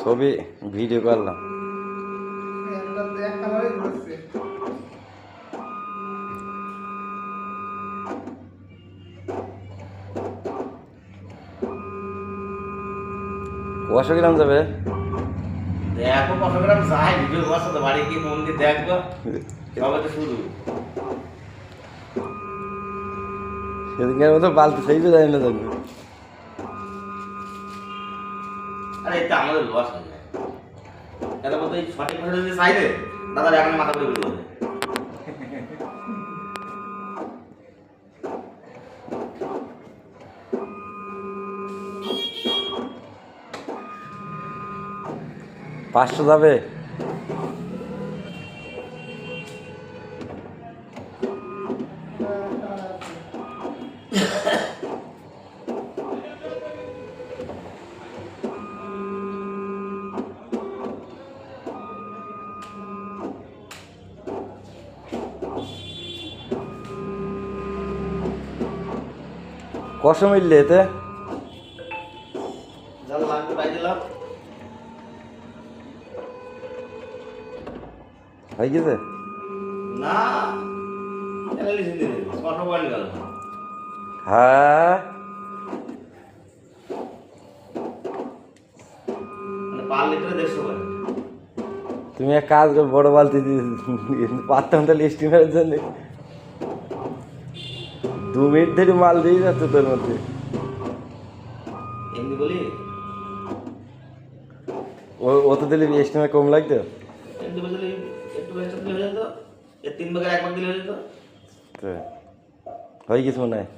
ছবি ভিডিও করলাম। কশো গ্রাম যাবে? দেখো কত গ্রাম যাই ভিডিও করছো তো বাড়ি কি মন্দির দেখবো সবে তো শুরু। সেদিনকার মতো বালতি সেইবে যায় না জানি। আরে এটা আমাদের লস হয়ে যায় এটা বলতে এই সঠিক ভাষা যদি চাইলে দাদার এখন মাথা করে বেরিয়ে যাবে। পাঁচশো যাবে? কশো মিললে এতে? যা লাগবে পাই দিলাম। হয়ে গেছে? না এলালি জিন্দে দেবে স্মার্ট মোবাইল গেল। হ্যাঁ মানে 5 লিটারে 150 করে। তুমি এক কাজ করো, বড় বালতি পারতাম তাহলে স্টিমারের জন্য। 2 মিনিট ধরে মাল দিয়ে যাচ্ছে তোর মধ্যে। এমনি বলি ও তো দিলে স্টিমার কম লাগতো। এমনি বলি একটু বেশি দিলে হয়ে যেত। এর 3 ভাগের 1 ভাগ দিলে হয়ে যেত। তো হয়ে গেছে মনে হয়।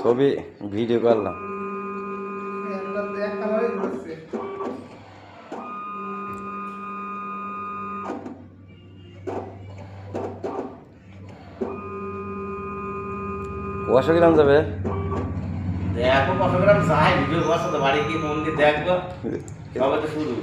ছবি ভিডিও করলাম। কশো গ্রাম যাবে? দেখো কত গ্রাম যাই ভিডিও করছো তো বাড়ি কি মন্দির দেখবো সবে তো শুরু।